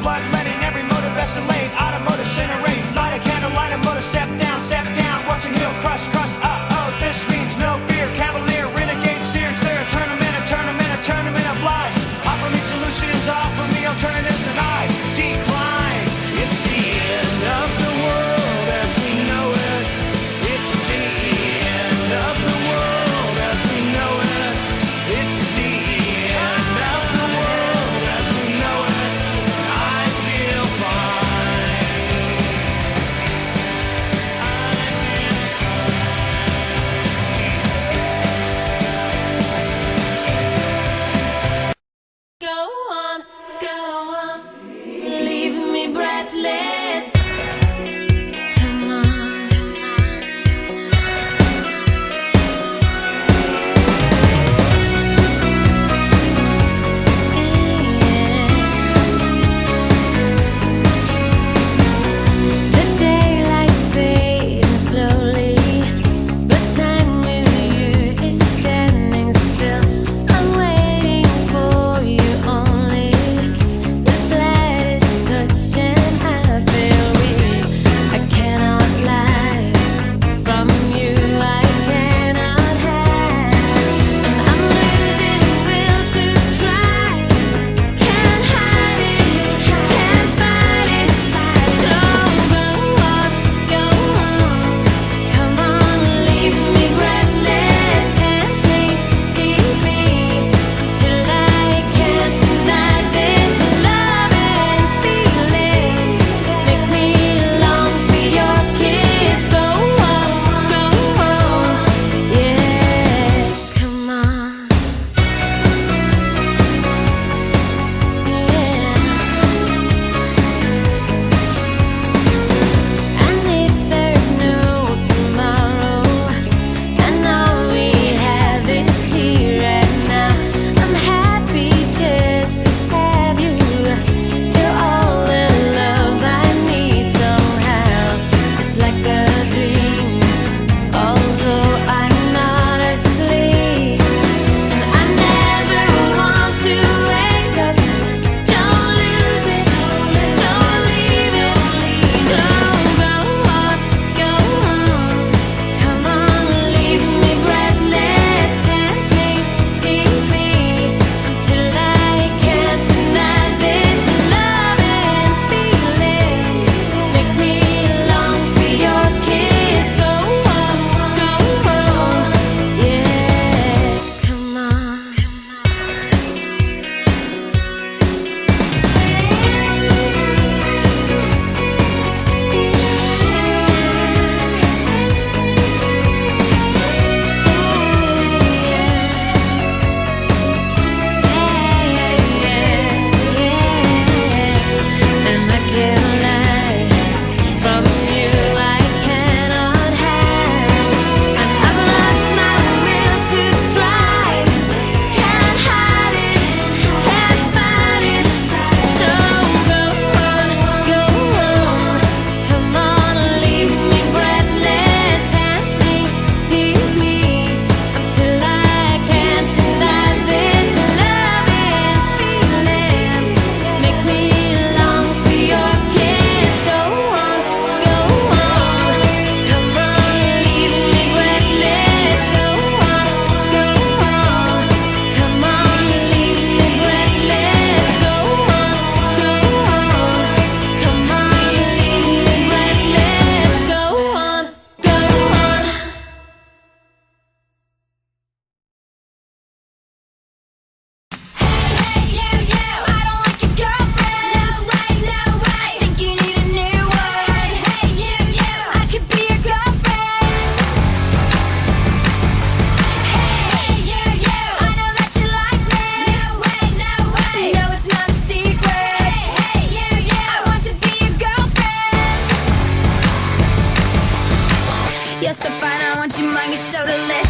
bloodletting, every motive escalate, automotive incinerate, light a candle, light a motor, step down, watching heel crush, uh-oh, this means no fear, cavalier, renegade, steering clear, a tournament of lies, offer me solutions, offer me alternatives, and I decline. It's the end of the world as we know it, it's the end of the world as we know it, it's the end of the world as we know it, I feel fine. Go on, leave me breathless. Come on. The daylight's fading slowly, but time with you is standing still. I'm waiting for you only. The slightest touch and I feel weak. I cannot lie from you. I cannot hide. I'm losing will to try. Can't hide it, can't fight it. So go on, come on, leave me breathless. Tempt me, tease me till I can't deny. This is love and feeling. Make me long for your kiss. Go on, yeah, come on, And if there's no tomorrow, and all we have is here and now, I'm happy just to have you. You're all the love I need somehow. It's like a dream, although I'm not asleep. And I never want to wake up. Don't lose it, don't leave it. So go on, come on, leave me breathless. Tempt me, tease me till I can't deny. This is love and feeling. Make me long for your kiss. Go on, yeah, come on. And I can't lie from you, I cannot hide. And I've lost my will to try. Can't hide it, can't fight it. So go on, come on, leave me breathless. Tempt me, tease me until I can't deny. This is love and feeling. Make me long for your kiss. Go on, come on, leave me breathless. Go on, come on, leave me breathless. Go on, come on, leave me breathless. Go on. You're so fine, I want you mine, you're so delicious.